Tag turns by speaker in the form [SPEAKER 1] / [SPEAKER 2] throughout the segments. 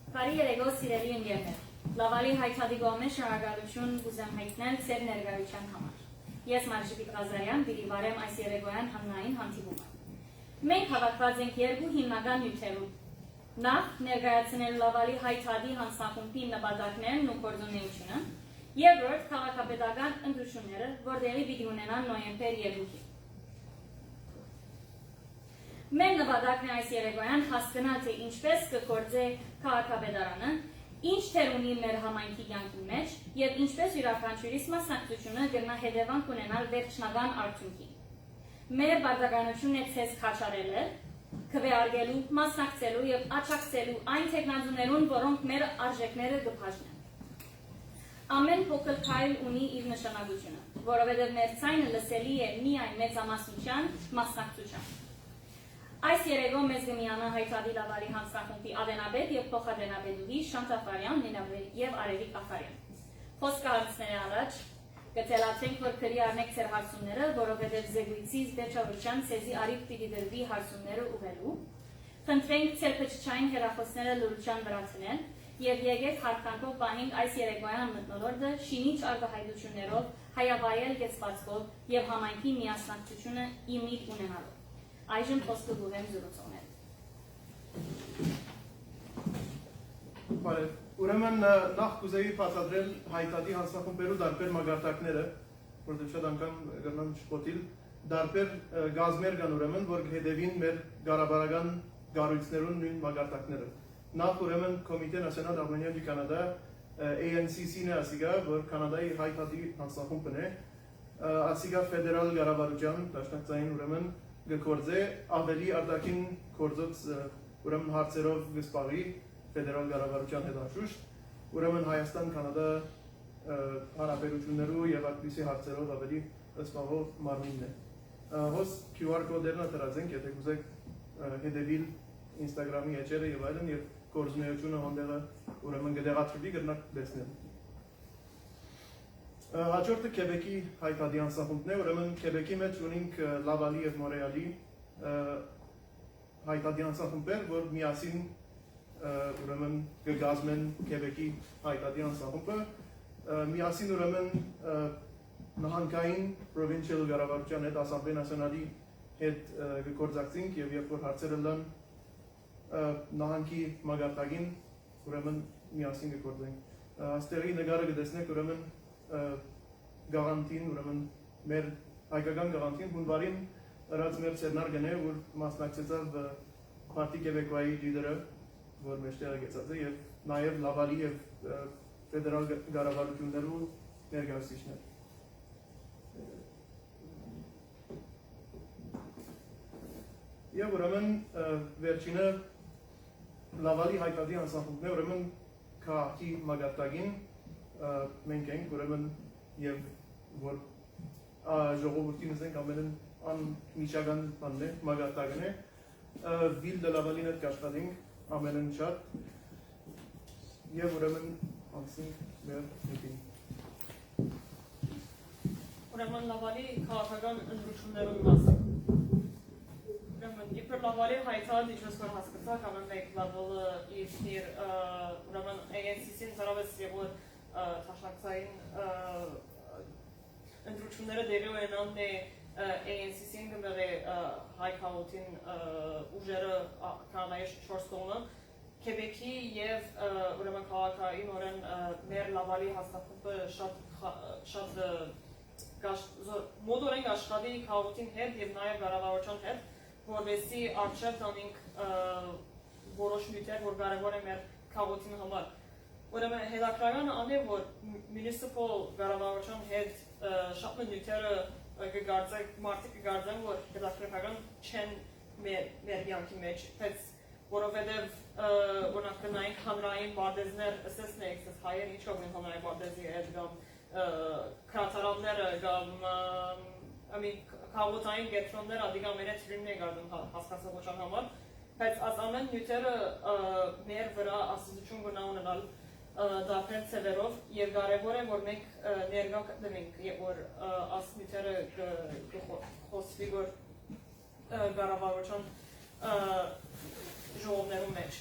[SPEAKER 1] Բարի երեկո սիրելի ընկերներ, լավալի հայտարարի կողմէ շնորհակալություն կուզեմ հայտնել ձեր ներկայության համար։ Ես Մարժիկիտ Ղազարյան, դիրիվարեմ այս երեկոյան հանրային հանդիպումը։ Մենք հավաքված ենք երկու հիմնական նյութերում։ Նախ ներկայացնել լավալի հայտարարի հանձնախումբի նպատակներն ու գործունեությունը, երկրորդ քաղաքապետական ընտրությունները, որտեղի պիտի ունենան նոյեմբեր 2-ին։ Մեր նպատակն է այս երեկոյան հասկանալ, թե ինչպես կգործե քաղաքապետարանը, ինչ թեր ունի մեր համայնքի կյանքի մեջ եւ ինչպես յուրաքանչյուրիս մասնակցությունը կգնա հետևանք ունենալ վերջնական արդյունքին։ Մեր բարձրականությունն է ցես քաշարելը, քվեարկելու, մասնակցելու եւ աջակցելու այն տեխնազուներուն, որոնք մեր արժեքները կփաշնեն։ Ամեն փոքր քայլ ունի իր նշանակությունը, որովհետեւ մեր ցայնը լսելի է միայն մեծամասնության մասնակցության։ Այս երեկո մեզ կմիանա հայտարարի լավալի հանձնախումբի ադենաբեդ եւ փոխադենաբեդուհի Շանթաֆարյան, Նինավեր եւ Արևիկ Ախարյան։ Խոսքը հարցների առաջ կտելացենք, որ քրի առնեք ձեր հարցումները, որովհետեւ զեկույցից վերջավորության ցեզի արիվ պիտի դրվի հարցումները ուղղելու։ Խնդրենք ձեր փչչային հեռախոսները լրության վրա ցնել եւ եկեք հարթանքով պահենք այս երեկոյան մթնոլորտը շինիչ արտահայտություններով, հայավայել գեցվածքով եւ համայնքի միասնակցությունը իմիջ ունենալով։ Այժմ խոսքը գուհեմ զրուցողներ։
[SPEAKER 2] Բարև, ուրեմն նախ կուզեի բացատրել հայտարարի հանձնախումբերու դարբեր մագարտակները, որտեղ շատ անգամ կգնան շփոթիլ, դարբեր գազմեր կան ուրեմն, որ հետևին մեր ղարաբարական գառույցներուն նույն մագարտակները։ Նախ ուրեմն Կոմիտե Նասիոնալ Արմենիա դի Կանադա ANCC-ն է ասիգա, որ Կանադայի հայտարարի հանձնախումբն է, ասիգա ֆեդերալ կառավարության դաշնակցային ուրեմն գործե ավելի արտաքին գործոց ուրեմն հարցերով գսպարի ֆեդերալ կառավարության հետ անշուշտ, ուրեմն Հայաստան, Կանադա հարաբերություններու եւ այդպիսի հարցերով ավելի զբաղվող մարմինն է։ Հոս QR կոդերն դրած ենք, եթե կուզեք հետևել Instagram-ի էջերը եւ այլն եւ գործունեությունը հանդեղը ուրեմն կդեղացվի կրնակ տեսնել։ Հաջորդը Քեբեկի հայտարարի հանձնախումբն է, ուրեմն Քեբեկի մեջ ունենք Լավալի եւ Մոնրեալի հայտարարի հանձնախումբեր, որ միասին ուրեմն կգազմեն Քեբեկի հայտարարի հանձնախումբը, միասին ուրեմն նահանգային provincial կառավարության հետ Ասամբլեյ նացիոնալի հետ կգործակցենք եւ երբ որ հարցերը լան նահանգի մագարտակին ուրեմն միասին կգործենք։ Աստեղի նկարը կտեսնեք ուրեմն գաղանտին, ուրեմն մեր հայկական գաղանտին հունվարին ըրած մեր ծերնարգն է, որ մասնակցեցավ Պարտի Կեբեկվայի լիդերը, որ մեջտեղը գեցած է, եւ նաեւ Լավալի եւ ֆեդերալ կառավարություններու ներկայացուցիչներ։ Եվ ուրեմն վերջինը Լավալի հայտարարի հանձնախումբն է, ուրեմն քաղաքի մագարտակին մենք ենք, ուրեմն եւ որ ժողովրդին ասենք ամենն անմիջական բանն է, մագարտակն է, վիլ դե Լավալին հետ կաշխատենք ամենն շատ եւ ուրեմն անցնենք մեր միտին։
[SPEAKER 3] Ուրեմն Լավալի քաղաքական ընտրություններուն մասին։ Ուրեմն իբր Լավալի հայտարարը ինչպես որ հասկացաք, ամեն մեկ լավալը իր ուրեմն ANC-ին ծառայեց եւ որ թաշնակցային ընտրությունները դեպի ունենան է ANC-ին գմերը հայ քաղաքին ուժերը կանայք 4 կողմը Քեբեկի եւ ուրեմն քաղաքային օրեն մեր Լավալի հաստատումը շատ մոդորեն աշխատի քաղաքին հետ եւ նաեւ կառավարության հետ, որովհետեւ արժեվ տանենք որոշ նյութեր, որ կարևոր է մեր քաղաքին համար։ Ուրեմն հետաքրքրական է, որ municipal կառավարության հետ շատ նյութերը կգործեն, մարդիկ կգործեն, որ հետաքրքրական չեն մեր կյանքի մեջ, բայց որովհետև օրինակ գնայինք հանրային բարձներ, ասեսնենք, ասես հայեր ինչ կողմեն հանրային բարձի հետ կամ քրատարավները կամ քաղաքային կենտրոններ ադիգա մեր հետ ֆիլմն է գարդում հասկացողության համար, բայց այս ամեն նյութերը մեր վրա ասացություն գնա ունենալ դարբեր ցևերով եւ կարեւոր է որ մենք ներկա գտնենք եւ որ այս նյութերը խոսվի որ կառավարության ժողովներում մեջ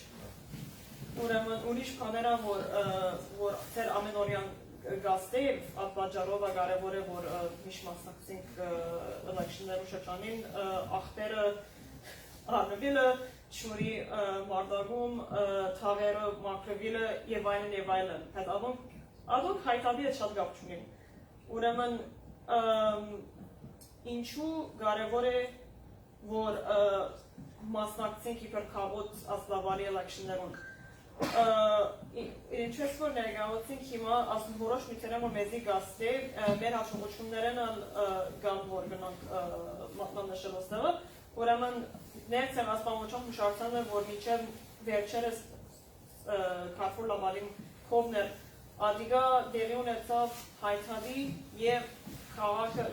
[SPEAKER 3] ուրեմն ուրիշ բաները որ ծեր ամենօրյան գաստե այդ բաժարով կարևոր է որ միշտ մասնակցենք էլեկշններու շրջանին ախտերը Արնվիլը, Չուրի Մարտագում, Թավերը, Մակրովիլը եւ այլն։ Այդ ադոնք հայտարարի է շատ գապ չունին։ Ուրեմն ինչու կարևոր է որ մասնակցենք իբրքավոտ ասլավալի էլեկշններուն։ Ինչպես որ ներգաղացինք հիմա ասում որոշ միտերեմ որ մեզի գաստե մեր հաշվողություններն գան որ գնանք մատնանշել ոստեղը, ուրեմն ներ ցեղասպանության մշակցան է որ միջև վերջերս Քարֆուր լավալին կողմներ ադիգա դեղի ունեցավ հայթադի եւ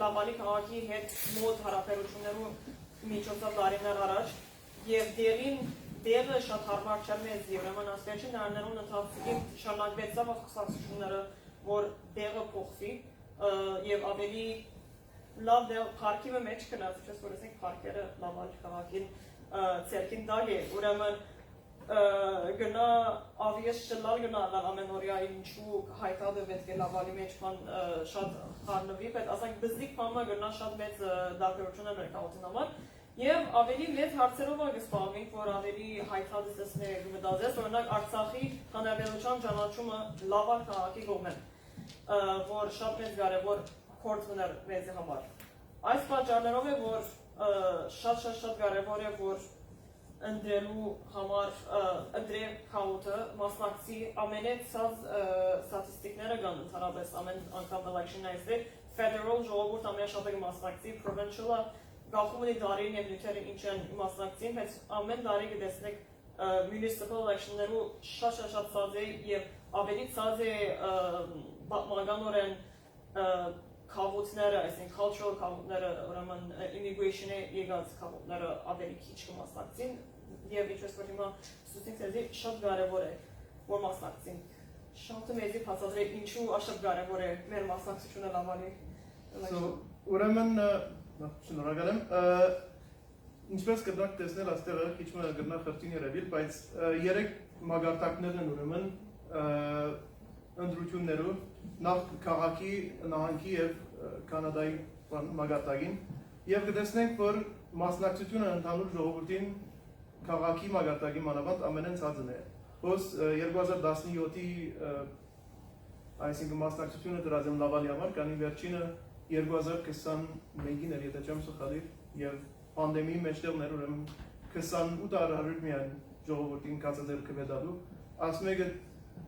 [SPEAKER 3] լավալի քաղաքի հետ մոտ հարաբերություններու միջոցով դարիներ առաջ եւ դեղը շատ հարմար չէր մեզի, ուրեմն ասպերջին դարներուն ընթացքին շարունակվեցավ խսացությունները, որ դեղը փոխվի եւ ավելի լավ դեղ փարքի մեջ գնաց, ինչպես որ ասենք փարքերը լավալի քաղաքին ցերքին դակ է, ուրեմն գնա ավիես շլալ գնա ամենօրյա ինչու հայտարարը պետք է լավալի մեջ բան շատ հարնվի, բայց ասենք բզիկ բանը գնա շատ մեծ դարբերություն է մեր քաղաքին համար եւ ավելի մեծ հարցերով ագսպավենք որ ավելի հայտարարը մտածես օրինակ Արցախի հանրապետության ճանաչումը լավալ քաղաքի կողմեն որ շատ մեծ կարեւոր գործ մներ մեզ համար այս պատճառներով է որ շատ կարեւոր է որ ընդրելու համար ընդրել քաղաքը մասնակցի ամենեցած ստատիստիկները կան ընդհանրապես ամեն անգամ election այստեղ federal ժողովուրդ ամենաշատը մասնակցի provincial-ը գախում ունի դարին եւ նյութերը ինչ են մասնակցին բայց ամեն տարի կտեսնեք municipal election-ներու շատ ցած է եւ ավելի ցած է մագանորեն քաղաքները, այսինքն cultural քաղաքները, ուրեմն immigration-ը եկած քաղաքները ավելի քիչ կմասնակցին եւ ինչպես որ հիմա սուտինք դեպի շատ կարեւոր է որ մասնակցին։ Շատ մեծ փաստաթղթ է ինչու շատ կարեւոր է մեր մասնակցությունը լավալի։
[SPEAKER 2] Ուրեմն շնորհակալ եմ։ Ինչպես կդնակ տեսնել աստեղը քիչ մը գտնա խրտին երևիլ, բայց երեք մագարտակներն են ուրեմն ընդրություններով նախ քաղաքի նահանգի եւ կանադայի մագարտակին եւ կտեսնենք որ մասնակցությունը ընդհանուր ժողովրդին քաղաքի մագարտակի մանավանդ ամենեն ցածն է ոս 2017-ի այսինքն մասնակցությունը դրած եմ լավալի համար քանի վերջինը 2021-ին էր եթե չեմ սխալի եւ պանդեմիի մեջտեղներ ուրեմն 28% միայն ժողովրդին կացածեր կվետալու ասում եք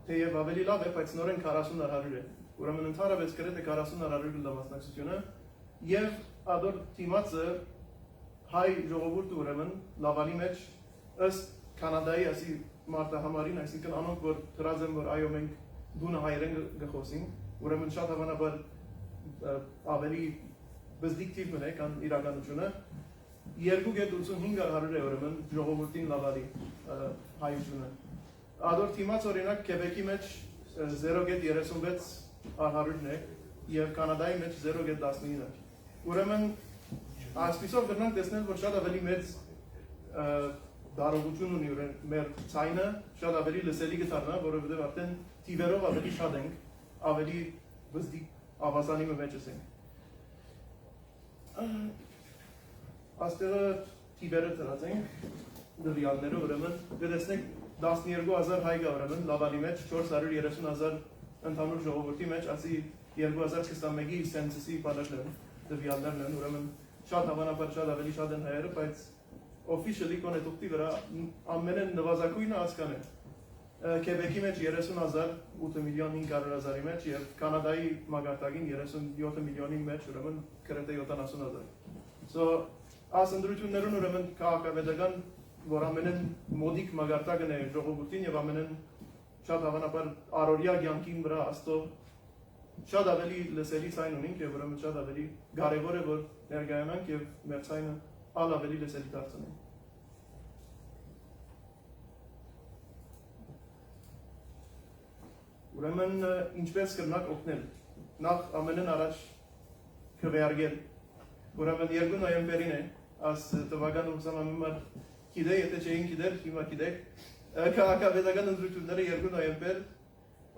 [SPEAKER 2] թեև ավելի լավ է, բայց նորեն 40% է։ Ուրեմն ընդհանրապես գրեթե 40% մասնակցությունը եւ ադոր թիմացը հայ ժողովուրդը ուրեմն լավալի մեջ ըստ կանադայի ասի մարտահամարին, այսինքն անոնք որ դրած են որ այո մենք դունը հայերեն գխոսին, ուրեմն շատ հավանաբար ավելի բզդիկտիվ մնա կան իրականությունը 2.85% է ուրեմն ժողովրդին լավալի հայությունը Ադոր թիմաց օրինակ Քեբեկի մեջ 0.36% է եւ Կանադայի մեջ 0.19 է։ Ուրեմն այսպիսով կգնանք տեսնել որ շատ ավելի մեծ դարողություն ունի մեր ցայնը շատ ավելի լսելի կդառնա, որովհետեւ արդեն թիվերով ավելի շատ ենք, ավելի բզդիկ ավազանի մեջ ենք։ Աստեղը թիվերը դրած ենք դրյալները ուրեմն դեսնենք 12,000 հայ կա ուրեմն լավալի մեջ 430,000 ընդհանուր ժողովրդի մեջ ասի 2021-ի սենսուսի բանալներն դվյալներն են ուրեմն շատ հավանաբար շատ ավելի շատ են հայերը բայց officially կոնետուկտի վրա ամենը նվազագույնը ասկան է Քեբեկի մեջ 30,000 8,500,000-ի մեջ եւ Կանադայի մագարտակին 37 միլիոնի մեջ ուրեմն գրեթե 70,000 So as ընդրություններուն ուրեմն քաղաքավետական որ ամենեն մոդիկ մագարտակն է ժողովրդին եւ ամենեն շատ հավանաբար առօրյա կյանքին վրա աստո շատ ավելի լսելի ցայն ունենք եւ ուրեմն շատ ավելի կարեւոր է որ ներկայանանք եւ մեր ցայնը ավելի լսելի դարձնենք ուրեմն ինչպես կրնակ օգնել նախ ամենեն առաջ քվեարկել ուրեմն 2 նոյեմբերին է as տվական ուսանողը Գիտե, եթե չէին գիտեր, հիմա գիտեք, Քաղաքավետական ընտրությունները 2 նոյեմբեր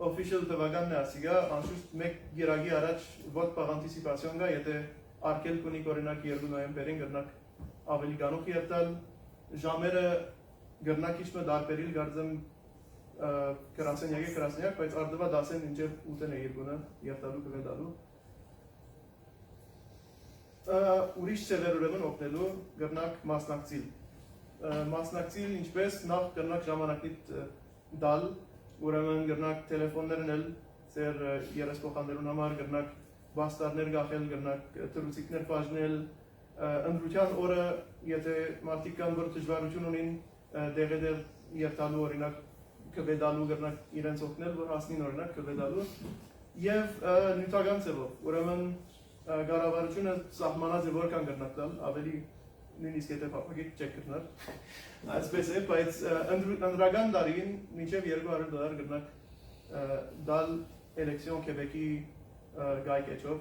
[SPEAKER 2] official թվականն է ասիգա, անշուշտ մեկ երագի առաջ ոտ պաղ անտիսիպացիոն գա, եթե արկել կունիք օրինակ 2 նոյեմբերին գրնակ ավելի գանուխ երտալ, ժամերը գրնակ իչմը դարբերիլ գարձեմ 40-յակ, բայց արդվա դասեն ինջև 8-ն է երկունը երտալու կվետալու։ Ուրիշ ծևեր ուրեմն օգնելու գրնակ մասնակցիլ։ Մասնակցիլ ինչպես նախ գրնակ ժամանակիտ դալ, ուրեմն գրնակ տելեֆոններն էլ ծեր երեսփոխաններուն համար գրնակ բաստարներ գախել, գրնակ թրուցիկներ բաժնել, ընդրության օրը եթե մարդիկ կան, որ դժվարություն ունին դեղեդեր երթալու օրինակ կվետալու գրնակ իրենց օգնել, որ հասնին օրինակ կվետալու եւ նյութական ծևով, ուրեմն կառավարությունը սահմանած է որքան գրնակ տալ, ավելի նույնիսկ եթե փափագիկ չեք գտնել, այսպես է, բայց ընդրական տարին մինչև $200 գրնակ դալ էլեկցիոն Քեբեկի գայքեչով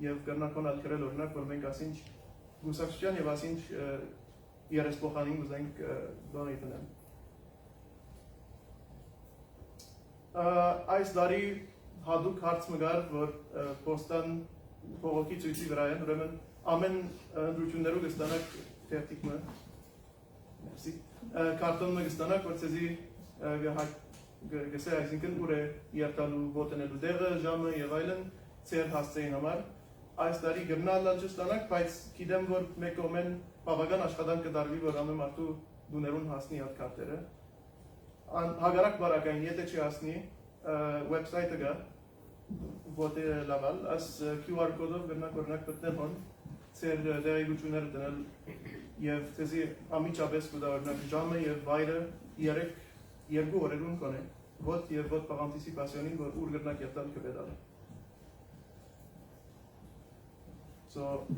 [SPEAKER 2] եւ գրնակոն ալքրել օրինակ, որ մենք ասինչ գուսակցության եւ ասինչ երեսփոխանին ուզենք դոնեյտնել։ Այս տարի հadoop հարց մգար, որ պոստան փողոքի ցույցի վրա են, ուրեմն ամեն ընդրություններով կստանաք թերթիկը, մերսի, կարտոնը կստանաք, որ ցեզի գսե այսինքն ուր է երթալու ոտենելու դեղը, ժամը եւ այլն ծեր հասցեին համար։ Այս տարի գրնալը չստանաք, բայց գիտեմ, որ մեկ կողմեն բավական աշխատանք կդարվի, որ ամեն մարդու դուներուն հասնի այդ կարտերը։ Հագարակ բարակային, եթե չի հասնի, website-ը գա, ոտե լավալ, այս QR կոդով գրնակ օրինակ պտնել հոն, ծեր դեղեգությունները դնել եւ ցեզի ամիջապես կուտա օրինակ ժամը եւ վայրը 2 օրերուն կոնե, ոտ եւ ոտ պաղ անտիսիպացիոնին, որ ուր գրնակ երտալ կվետալ։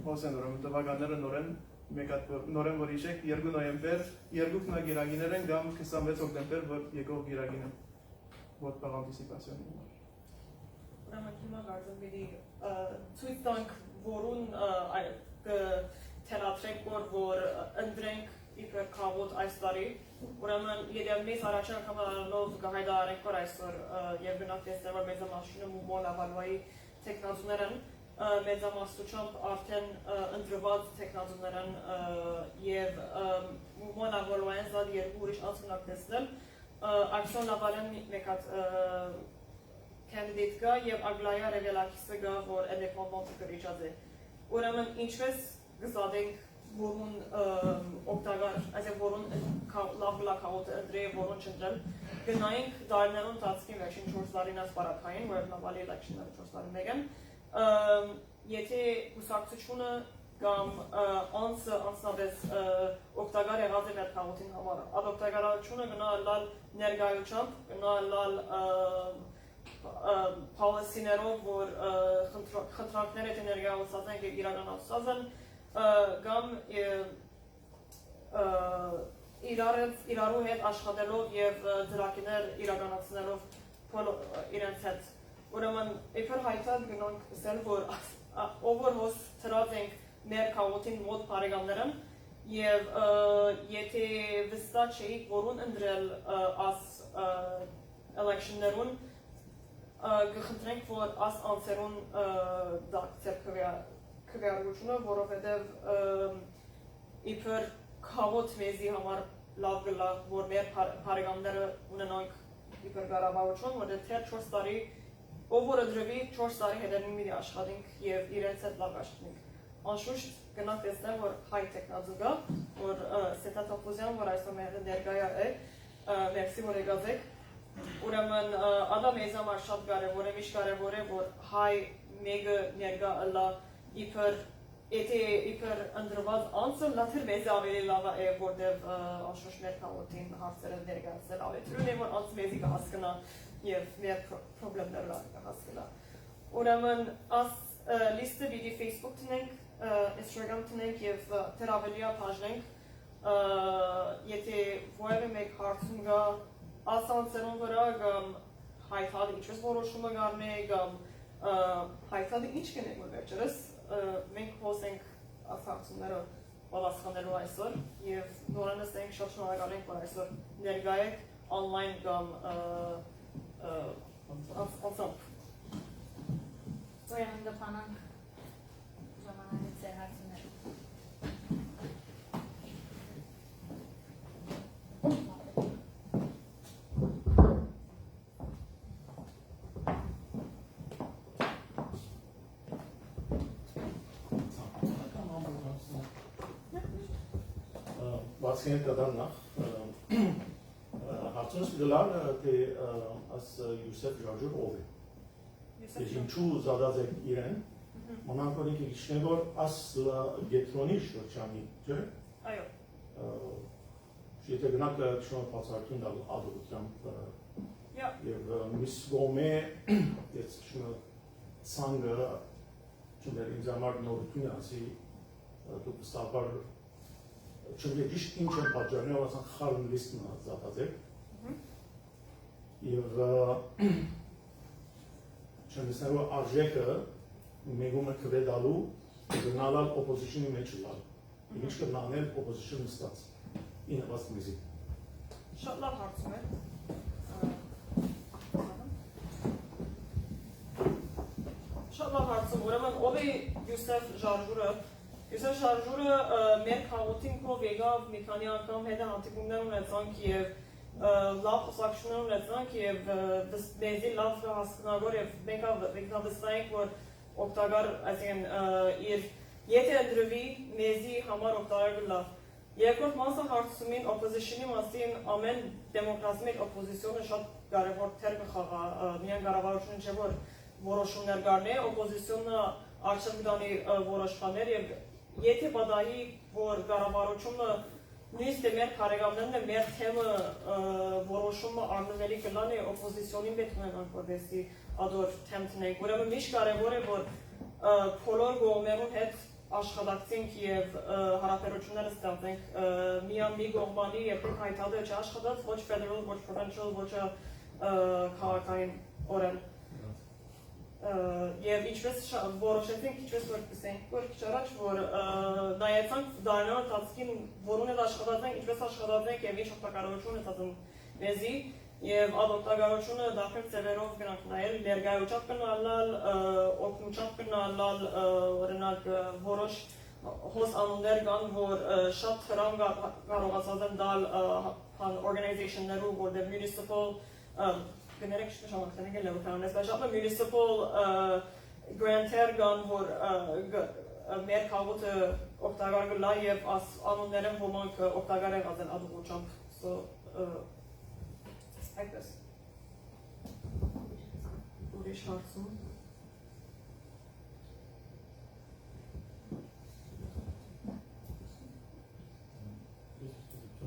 [SPEAKER 2] Հոսեն ուրեմն տվականները նորեն որ իշեք 2 նոյեմբեր, 2 գիրագիներ են գամ 26 հոկտեմբեր, որ եկող գիրագին են, ոտ պաղ անտիսիպացիոնին համար։
[SPEAKER 3] Ուրեմն հիմա կարծեմ պիտի ցույց տանք, որուն թելադրենք, որ ընդրենք իբր քավոտ այս տարի, ուրեմն եթե մեզ առաջին անգամ կհայտարարենք, որ այսօր եւ գնանք տեսնել, որ մեծամասնությունը մոն ավալվայի տեխնոլոգիաներ են, մեծամասնությամբ արդեն ընտրված տեխնոլոգիաներ են եւ մոն ավալվային զատ երկու ուրիշ անցնակ տեսնել, ակցիոն ավալեն մեկ հատ candidate կա եւ Ագլայա Ռևելակիսը գա, որ էլեկտրոնմոնտը կրիչած է։ Ուրեմն ինչպես գզադենք, որուն օգտագար, այսինքն որուն լավ լակաոտը ընտրե, որուն չընտրել, գնայինք դարներուն տածքի վերջին 4 տարին ասպարակային, որ նավալի էլեկշնները 4 տարին մեկ են, եթե կուսակցությունը կամ անձնապես օգտագար եղած է մեր քաղաքին համար, այդ օգտագարությունը գնա լալ ներկայությամբ, գնա լալ policy-ներով, որ խնդրանքները եթե ներկայացած են եւ իրականացած են, կամ իրարու հետ աշխատելով եւ ծրագիրներ իրականացնելով իրենց հետ։ Ուրեմն իբր հայտած գնանք ասել, որ overhost ծրած ենք մեր քաղաքին մոտ բարեկամներն եւ եթե վստահ չէիք, որուն ընդրել աս electionներուն գխնդրենք, որ աս անձերուն դակցեր քվեարկությունը, որովհետև իբր քաղոտ մեզի համար լավ գլա, որ մեր բարեկամները ունենանք իբր կառավարություն, որտեղ թեր 4 տարի ով որ դրվի 4 տարի հետերին մի աշխատենք եւ իրենց հետ լավ աշխատենք։ Անշուշտ գնանք տեսնել, որ հայ տեխնոլոգիա, որ Սետատոպոզյան, որ այսօր մեր ներկայա է, մերսի որ եկած եք։ Ուրեմն ադա մեզ համար շատ կարևոր է, միշտ կարևոր է, որ հայ մեկը ներկա ըլլա իբր եթե իբր ընդրված անձը լաթր մեզ ավելի լավ է, որտեղ անշուշտ մեր քաղաքին հարցերը ներկայացնել ավելի թույլ է, որ անձ մեզի կհասկանա եւ մեր խնդիրները կհասկանա։ Ուրեմն աս լիստը պիտի Facebook տնենք, Instagram տնենք եւ դեռ ավելի բաժնենք, եթե որևէ մեկ հարցում կա ասանցերուն վրա կամ հայտարարի ինչպես որոշումը գարնե կամ հայտարարի ինչ կնենք որ վերջերս մենք խոսենք ասացումները պատասխանելու այսօր եւ նորենս ենք շատ շնորհակալ ենք որ այսօր ներկա եք online կամ անցամբ։
[SPEAKER 1] Ուրեմն դփանանք ժամանակից է հարցները։
[SPEAKER 4] Բացի կդան նախ հարցնս դլար թե աս Յուսեֆ Ժորժուր ով է։ Ես ինչու զադած եք իրեն, մոնանքորին կիչն է որ աս գետրոնի շրջանի, չէ։
[SPEAKER 3] Այո։
[SPEAKER 4] Եթե գնաք շոն բացարկին դալ ադողությամբ եւ միս գոմե ես շնո սանգը չուներ ինձ համար նորություն ասի դու ստաբար չգիտես ինչ են պատճառները, ասան խառն լիստն զատած եք եւ չնեսնելու արժեքը մեգումը կվեդալու գնալալ օպոզիցիոնի մեջ լալ ինչ կնանել օպոզիցիոն ստաց ինը վաստ միզի
[SPEAKER 3] Շատ լավ հարցում է Շատ լավ հարցում ուրեմն ով է Յուսեֆ Ժորժուրը Յուսեֆ Ժորժուրը մեր քաղաքին կով եկավ մի քանի անգամ հետը հանդիպումներ ունեցանք եւ լավ խոսակցություններ ունեցանք եւ մեզի լավ հասկանալու եւ մենք վստահ որ օգտակար այսինքն իր եթե ընդրվի մեզի համար օգտակար լավ Երկրորդ մասը հարցումին օպոզիցիոնի մասին ամեն դեմոկրատի մեջ օպոզիցիոնը շատ կարևոր դեր կխաղա միայն կառավարությունը չէ որ որոշումներ կառնի օպոզիցիոնը արժեք դանի որոշումներ եւ Եթե պատահի, որ կառավարությունը նույնիսկ մեր քարեգամներն է մեր թեմը որոշումը առնվելի կլանի օպոզիցիոնի պետք ունենանք որպեսզի ադոր թեմ տնենք։ Ուրեմն միշտ կարևոր է որ բոլոր կողմերուն հետ աշխատակցենք եւ հարաբերությունները ստեղծենք միան մի կողմանի երբեք հայտարարը չաշխատած ոչ federal, ոչ provincial, ոչ քաղաքային օրեն Եվ ինչպես որոշեցինք, ինչպես որ կսենք, որ քիչ առաջ, որ նայեցանք դարնան ընթացքին, որուն էլ աշխատացենք, ինչպես աշխատացենք եւ ինչ օգտակարություն ունեցածն մեզի եւ օգտակարությունը դարձել ծևերով գնանք նայել, ներկայությամբ կնալալ, օգնությամբ կնալալ, օրինակ որոշ հոս անուններ կան, որ շատ հրամ կարողացած են դալ organization-ներու, որտեղ municipal Generek շնորհակալություն եմ լավանես, բայց շատ municipal granter կան, որ մեր քաղաքը օգտակար կլա եւ անունները ոմանք օգտակար եղած են ադողությամբ, so այդպես ուրիշ հարցում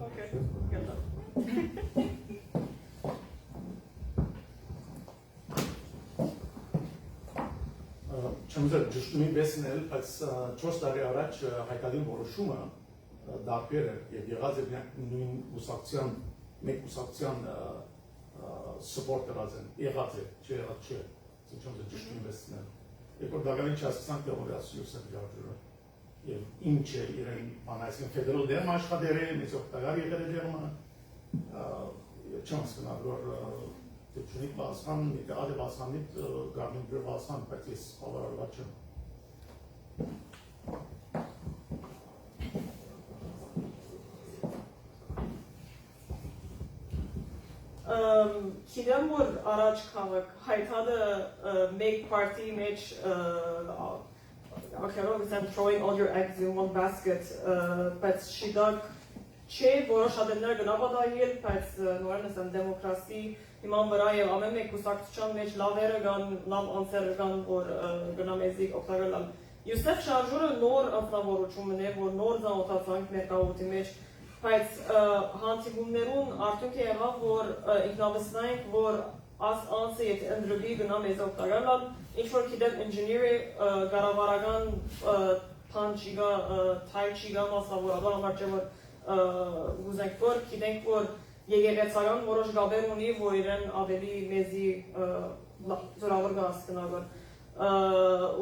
[SPEAKER 3] Okay, good luck.
[SPEAKER 4] Չմուզը ճշտումի բեսնել, բայց 4 տարի առաջ հայկալին որոշումը դարբեր է և եղած է նույն ուսակցյան, մեկ ուսակցյան սպորտ կրած են, եղած է, չեղած չէ, չմուզը ճշտումի բեսնել։ Եվ որ դագավին չասկսանք լողորյաս Յուսեֆ Ժորժուրը և ինչ է իրեն բանայսին ֆեդերալ դերմ աշխատեր է, մեծ օգտագար եղել է դերմը, չեմ ասկնալ, որ Չունիք բասխան, եթե ադե բասխանիտ գարնին բյուր բասխան, բայց ես ավարարված չեմ։
[SPEAKER 3] Գիտեմ, որ առաջ քաղաք հայթադը մեկ պարտի մեջ ակերով is throwing all your eggs in one basket, բայց շիդակ չէ, որոշ ադեններ գնավադայել, բայց նորեն ասեմ դեմոկրասի Իման վրա եւ ամեն մեկ կուսակցության մեջ լավերը կան, լավ անձերը կան, որ գնամեզի օգտակար լան։ Յուսեֆ Ժորժուրը նոր անձնավորություն է, որ նոր ծանոթացանք մեր քաղաքի մեջ, բայց հանդիպումներուն արդյունքը եղավ, որ ինքնավստահ ենք, որ աս անձը եթե ընդրվի գնամեզի օգտակար լան, ինչ որ գիտեմ ինժեների կառավարական բան չկա, թայլ չկա մասնավորաբար, համար չէ որ ուզենք որ գիտենք որ Եկեղեցական որոշ գաբեր ունի, որ իրեն ավելի մեզի զորավոր կհասկանալ։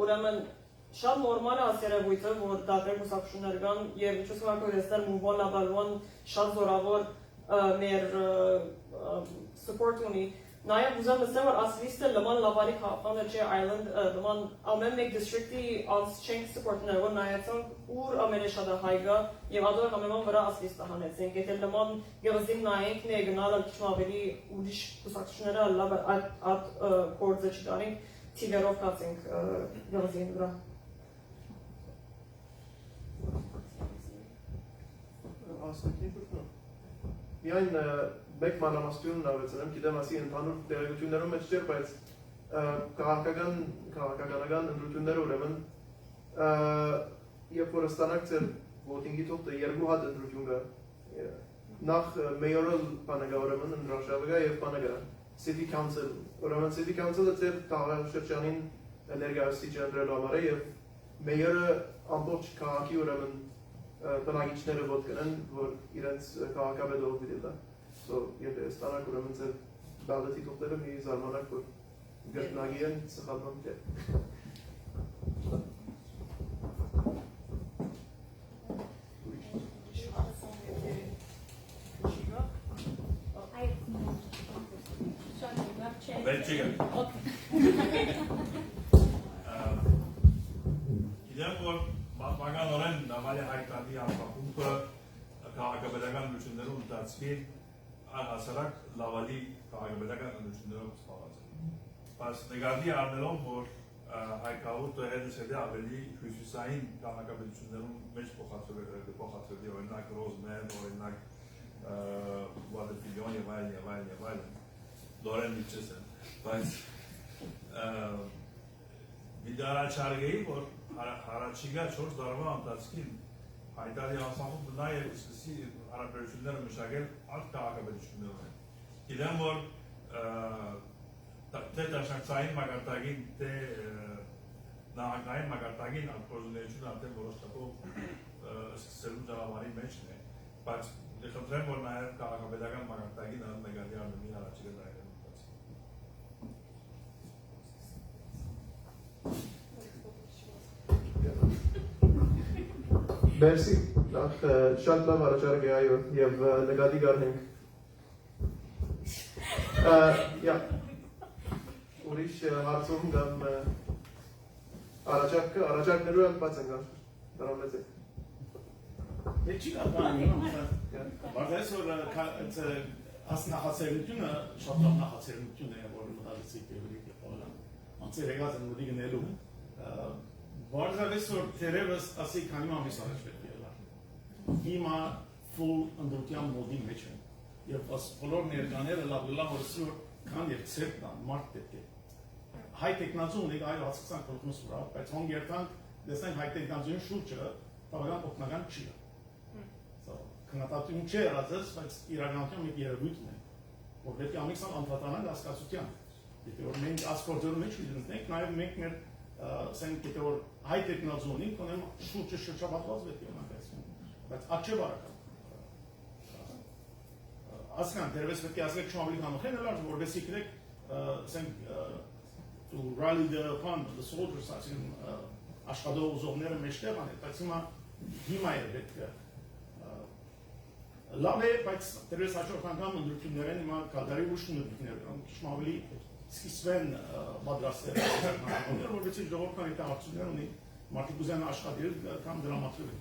[SPEAKER 3] Ուրեմն շատ նորմալ է ասերևույթը, որ դարբեր կուսակցություններ կան եւ ինչպես որ տեսնել մուվոն լավալվոն շատ զորավոր մեր support ունի Նաև ուզեմ ասեմ, որ ասլիստը լման լավարի քաղաքանը չէ Ireland, լման ամեն մեկ district-ի անց չենք support-ներ, որ նայեցանք ուր ամենաշատը հայ գա եւ ադոր ամենան վրա ասլիստը հանեցինք։ Եթե լման գեղձին նայենք, նե գնալը քիչ ավելի ուրիշ կուսակցությունները լավ այդ կորձը չդարինք, թիվերով կացինք գեղձին վրա։
[SPEAKER 2] Միայն մեկ մանրամասնություն նավեցնեմ, գիտեմ ասի ընդհանուր տեղեկություններում մեջ չէր, բայց քաղաքականական ընտրությունները ուրեմն երբ որ ստանաք ձեր voting-ի թողտը երկու հատ ընտրություն կա նախ mayoral բանը կա ուրեմն ընդրաշավը կա եւ բանը կա city council ուրեմն city council-ը ձեր տարածաշրջանին ներկայացուցիչ ընտրելու համար է եւ mayor-ը ամբողջ քաղաքի ուրեմն բնակիչները ոտ կնեն, որ իրենց քաղաքավետով պիտի տա So, եթե ստանաք ուրեմն ձեր բալոտի թողտերը մի զարմանակ, որ գտնագի են սխալման չէ։
[SPEAKER 5] Գիտեմ, որ պատմականորեն նավալի հայտանի ապակումը քաղաքապետական լուծումներում ընթացքին առհասարակ լավալի քաղաքապետական ընտրություններով զբաղված է։ Բայց նկատի առնելով, որ հայկավուտը հետը ավելի հյուսիսային քաղաքապետություններում մեջ փոխադրվել օրինակ Ռոզմեն, օրինակ Վադեֆիլիոն եւ այլն, Լորեն Միչեսեն, բայց վիդարաչարգեի, որ հարաճիգա 4 տարվա ընթացքին հայտարարի անսամում նաև սկսի հարաբերությունները մշակել alt քաղաքապետություններում են։ Գիտեմ, որ թե դաշնակցային մակարդակին, թե նահանգային մակարդակին արտգործունեությունը արդեն որոշ չափով սկսելու ճանապարհի մեջն է, բայց խնդրեմ, որ նաև քաղաքապետական մակարդակին նկատի առնումի առաջիկա տարիներում
[SPEAKER 2] Բերսի, շատ լավ առաջարկ է այո, և նկատի գարնենք։ Ուրիշ հարցում կամ առաջարկներու եմ բաց են գար, դրա մեծ է։
[SPEAKER 4] Չի կապան, բարձայս որ նախացերությունը շատ լավ նախացերություն է, որ մտածեցի կևրի կեպալան, անցեր եղած են մուդի գնելու, բարձայս որ թերևս ասի քանի ամիս առաջ պետք է ելար, հիմա full ընդրության մոդի մեջ են, և բոլոր ներկաները լավ որ սուր կան և ծերտ կան, մարդ պետք է։ Հայ տեքնացու ունենք այլ հասկացանք կողմս վրա, բայց հոնք երթանք դեսնենք հայ տեքնացուին շուրջը բավական օգնական չի է։ Քննադատություն չի եղածս, բայց իրականություն մեկ երևույթն է, որ պետք է ամիքսան անդրադառնանք հասկացության։ Եթե որ մենք ասկորդերում մեջ ունենք, նաև մենք մեր ասենք եթե որ հայ տեքնացու ունենք, ունեմ շուրջը շրջապատված պետք է ունենք, բայց այդ չէ բարական։ Ասկան, դերվես պետք է ասենք չում ավելի քան ուղեն ելար, որովհետեւ գիտեք, ասենք to rally the soldiers, ասենք աշխատող ուզողները մեջտեղ անեն, բայց հիմա է պետք է լավ է, բայց դերվես հաջորդ անգամ ընդրություններ են, հիմա կադարի ուշ ընդրություններ կան, քիչ ավելի սկսվեն պատրաստել, որովհետեւ ժողովրդական հետաքրքրություններ ունի, մարդիկ ուզեն աշխատել կամ դրամատուրգ։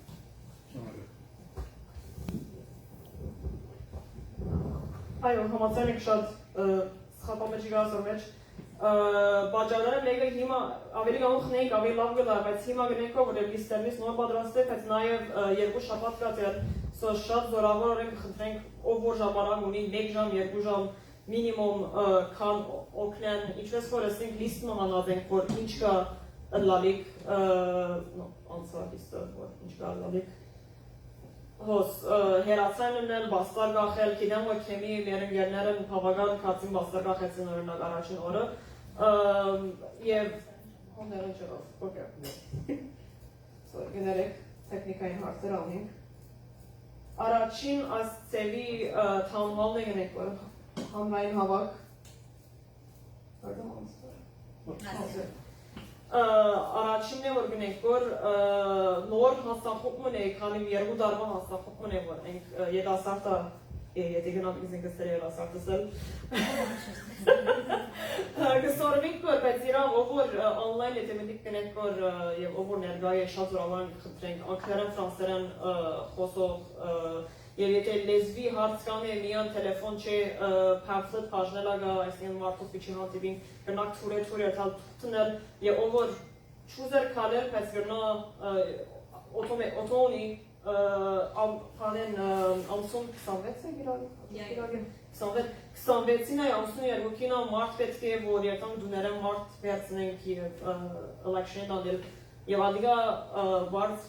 [SPEAKER 3] Այո, համաձայն եք շատ սխալամեջի գասոր մեջ, բաժանները մեկը հիմա ավելի գանող խնեինք, ավելի լավ գլար, բայց հիմա գնենքով, որ լիստերնից նոր պատրաստել, բայց նաև երկու շաբաթ կա ձեր շատ զորավոր ենք խնդրենք, ով որ ժամանակ ունի 1 ժամ, 2 ժամ մինիմում քան օգնեն, ինչպես որ ասենք լիստը հանածենք, որ ինչ կա լալիք, անցա լիստը, որ ինչ կա լալիք, հոս հերացան ընել, բաստար գախել, գիտեմ որ քեմի մեր ընկերները բավական քացին բաստար գախեցին օրինակ առաջին օրը, և հոնդերն չրով, ոկե, գներեք տեխնիկային հարցեր անենք, Առաջին այս ծևի թանվալն է գնենք, որ հանրային հավաք Առաջինն է, որ գնենք, որ նոր հաստախոպմն է, քանի երկու դարվա հաստախոպմն է, որ ենք ետասարտը եթե գնամ ինձ ինքս դրել ասացել կսորվիկ կոր բայց իրավ ով on-line եթե մենք կնենք կոր եւ ով ներկայ է շատ զորավան խնդրենք անգլերեն ֆրանսերեն խոսող եւ եթե լեզվի հարց կան է միան տելեֆոն չէ pamphlet բաժնելա գա այսինքն մարդու ֆիչի հանդիպին գնաք թուրը տնել եւ ով չուզեր քալեր բայց գնա օտոմի Հանեն ամսուն 26 է գիրագը 26-ին է ամսուն երկուքին մարդ պետք է որ երտան դուներեն մարդ վերցնենք և election-ին դանդել և ադիգա բարդ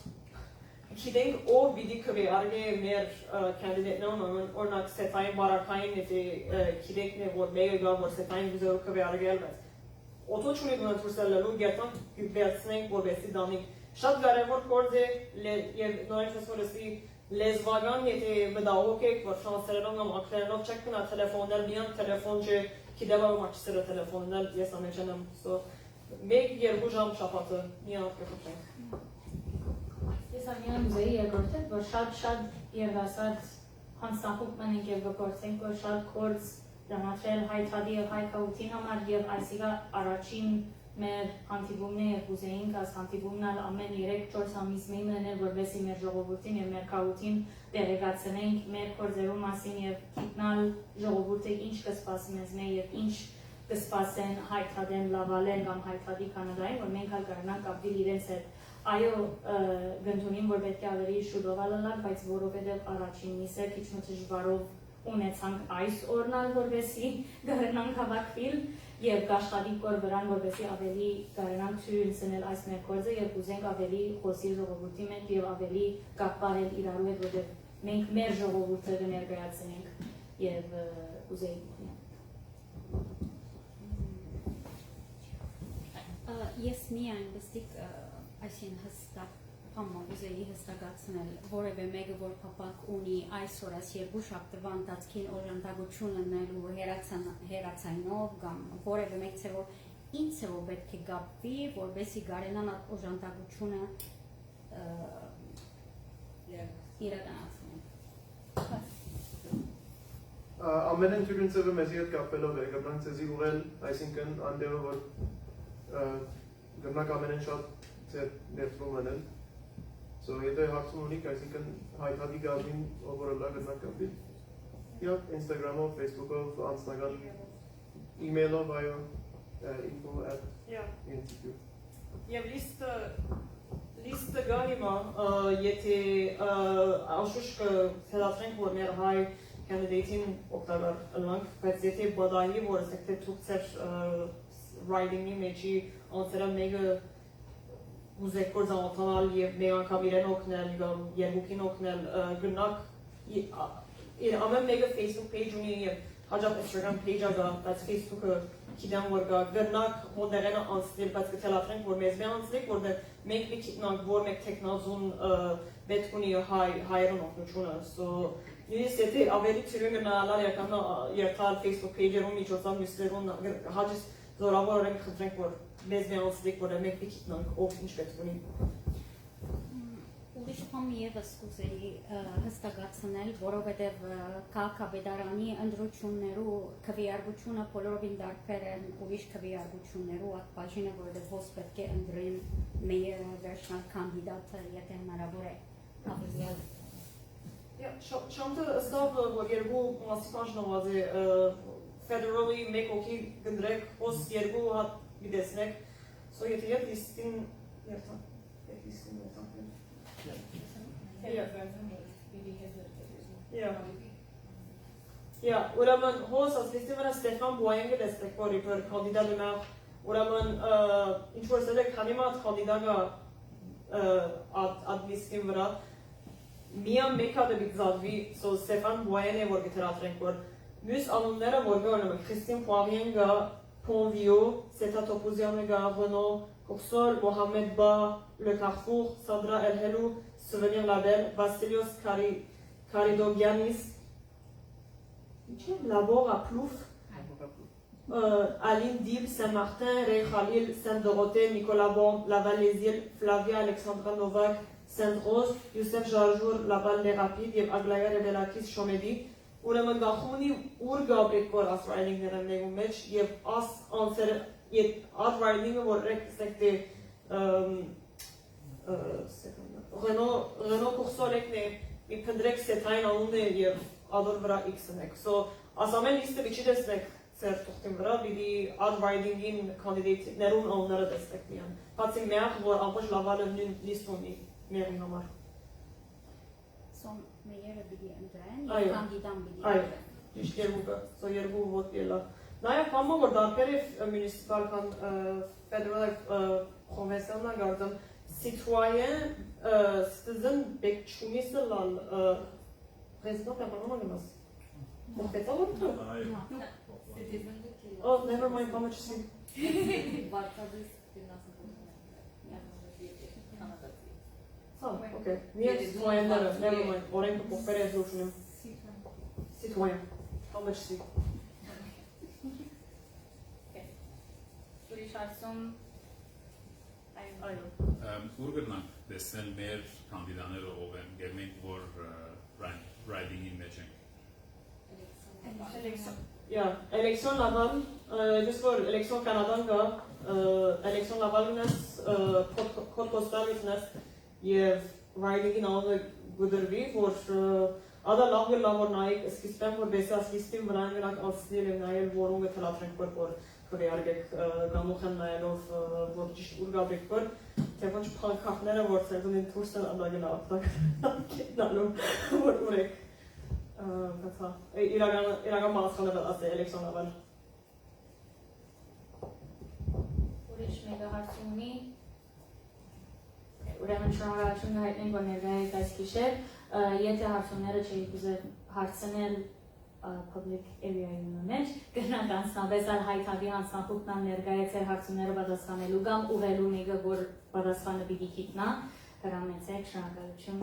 [SPEAKER 3] գիտենք ով բիդի կվի արգե մեր կանդիդետներն օրնակ սետային բարակային եթե գիտենք որ մեկը գա որ սետային վիզորը կվի արգել բայց օտո չունի դունը թուրսելելու երտան վերցնենք որվեսի դանիկ Շատ կարևոր գործ է եւ նորից որսի լեզվական եթե մտահոգ եք որ ֆրանսերենով կամ անգլերենով չեք գնա տելեֆոններ միան տելեֆոն չէ գիտեվա մաչսերը տելեֆոններ ես ամենջանեմ so 1-2 ժամ շաբաթը միան կփոխենք
[SPEAKER 1] Ես ամենը ուզեի երկրորդը որ շատ երգասած հանցախուկ մնենք եւ գործենք որ շատ գործ դրամատրել հայտարարի եւ հայկաուտին համար եւ այսիգա առաջին մեր հանդիպումները կուզեինք այս հանդիպումն ամեն 3-4 ամիս մեններ որովհետեւ մեր ժողովրդին եւ մեր քաղաքին տեղեկացնենք մեր գործերու մասին եւ գիտնալ ժողովուրդը ինչ կսպասի մեզ եւ ինչ կսպասեն հայտարարեն լավալեն կամ հայտարարի կանադային որ մենք հալ կարողանանք կապվել իրենց հետ այո գնդունին որ պետք է ավելի շուտով ալանք բայց որովհետեւ առաջին միսը քիչ դժվարով ունեցանք այս օրնալ որովհետեւ գարնանք հավաքվել Եվ կաշխատի կոր վրան, որպեսի ավելի կարենանք թույլ սնել այս մեր կորձը և ուզենք ավելի խոսի ժողովորդի մենք և ավելի կապարել իրարու հետ, որտեղ մենք մեր ժողովորդը կներկայացնենք և ուզեինք։
[SPEAKER 6] Ես միայն բստիկ այսին հստակ Համով ուզեի հստակացնել որևէ մեկը որ փապակ ունի այսօր այս երկու շաբթվա ընթացքին օժանդակություն ունենալու հերացայնով կամ որևէ մեկ ցեվով ինչ ցեվով պետք է գապվի որովհետեւ գարենան օժանդակությունը իրականացնել
[SPEAKER 2] Ամենեն թյուրին ցևը մեզի հետ կապելով է գտնանք ցեզի ուղել այսինքն անդերով որ գտնանք ամենեն շատ ձեր ներդրում անել So, եթե հարցում ունիք, այսինքն հայտարարի գազին ով որ լա գտնանք կապի Եվ Instagram-ով, Facebook-ով, անձնական email-ով, այո, info@institute
[SPEAKER 3] Եվ լիստը գա հիմա, եթե անշուշտ կհելացնենք, որ մեր հայ կանդիդեյթին օգտակար ըլանք, բայց եթե բադայի, որ ասեք թե թուք ծեր writing-ի մեջի անցերը մեկը ուզեք գործանոթանալ և մեկ անգամ իրեն օգնել կամ երկուքին օգնել գնաք ամեն մեկը Facebook page ունի և հաջող Instagram page-ա գա, բայց Facebook-ը գիտեմ որ գա գնաք մոդերենը անցնել, բայց կթելացնենք որ մեզ մե անցնենք, որտեղ մենք մի գիտնանք որ մեկ տեխնազուն պետք ունի հայերուն օգնությունը նույնիսկ եթե ավելի ծիրուն գնալար երկալ Facebook page-երում միջոցով մյուսներուն հաջից զորավոր օրենք խնդրենք որ մեզ մի անցնենք, որ մեկ մի գիտնանք ով ինչ պետք ունի
[SPEAKER 6] Ուրիշ բան ևս կուզեի հստակացնել, որովհետև քաղաքապետարանի ընտրություններու քվեարկությունը բոլորովին դարբեր են ուրիշ քվեարկություններու ակբաժինը, որովհետև ոնց պետք է ընտրեն մեր վերջնալ կանդիդատը, եթե հնարավոր է ավելյալ։
[SPEAKER 3] Շամտը ըստավ, որ երկու մասիկան ժնոված է federally մեկ օքի գնդրեք, ոս երկու հատ վիդեսնեք, եթե ետ լիստին երթան, Ուրեմն հոս ասլիստի վրա Ստեֆան Բուայենգը դեստեք որի բր կանդիդատ ունա, ուրեմն ինչ-որ սելեք հանիմատ կանդիդագա ադլիստին վրա, միան մեկ հատը բիգզադվի, Ստեֆան Բուայեն է որ գտերատրենք որ, մյուս անունները որ գորնում, Քրիստին Պուավիենգա, Ponvio, Seta Topouzianega, Renaud, Coursol, Mohamed Ba, Le Carrefour, Sandra Elhelou, Souvenir Label, Vassilios Karidogianis, Labor à Plouf, Aline Dib, Saint-Martin, Ray Khalil, Saint-Dorothée, Nicolas Bon, Laval-les-Îles, Flavia Alexandra Novak, Sainte-Rose, Youssef Jarjour, Laval-les-Rapides, Aglaya Rebelakis, Chomedi, ուրեմն գախումնի ուր գաբրիկ որ աս ռայդինգները նեգու մեջ եւ աս անսերը ad riding-ը որ ռեքսեկտի Renault կուրսորեկն է մի փնդրեք սետային անունն է եւ ադոր վրա X-ն եք so ասամեն լիստը վիճի տեսնեք ծեր թուղթին վրա բիդի ad riding-ին կանդիդատներուն անունները տեսնեք միան բացի միախ որ ամբողջ լավալը նույն լիստ ունի միերի համար
[SPEAKER 6] So մերը բիդի ընդրեն,
[SPEAKER 3] Այո։
[SPEAKER 6] եւ կանդիդան բիդի
[SPEAKER 3] Այո։
[SPEAKER 6] ընդրեն։
[SPEAKER 3] Ճիշտ երկուքը so երկու ոտ ելա Նաև համը որ դարբեր է municipal կամ federal convention-ը գարդան citoyen citizen բեկչունիսը լալ president ապանոմը գնաս Մոկետա որ դու Oh never mind how much see Okay Нет citoyenները never mind օրենքը փոխվել է զուշնում citoyen how much see
[SPEAKER 1] Ուրիշ հարցում
[SPEAKER 3] Այո
[SPEAKER 7] Ուր գտնանք տեսնել մեր կանդիդաները ով են, եւ մենք որ riding-ի մեջ ենք։
[SPEAKER 3] Yeah, election laval, just for election Canada ga, election laval gnes, code postal gnes, եւ riding-ին անունը գդրվի, որ ադա լավ լավոր նայեք, սկիզբեն որ բեսաս լիստին վրա նրանք անցնել են նայել որոնը թրատրենք որ քրեարգեք գամուխն նայելով որ ճիշտ ուր գաբեք որ թե ոչ փանքախները որ ցերդին դուրսը անդագնա ապտակ կենալու որ ուրեք Կացա, իրական մալասխանը ասե էլեքսոն ավալ
[SPEAKER 1] Ուրիշ մեկը հարց ունի Ուրեմն շնորհակալություն հայտնենք որ ներկայ այս գիշեր եթե հարցումները չէի կուզեր հարցնել public area-ի մեջ գնանք անցնաբես այլ հայթավի անցնախուկնան ներկայացել հարցումները պատասխանելու կամ ուղելու մեկը որ պատասխանը պիտի գիտնա հրամեցեք շնորհակալություն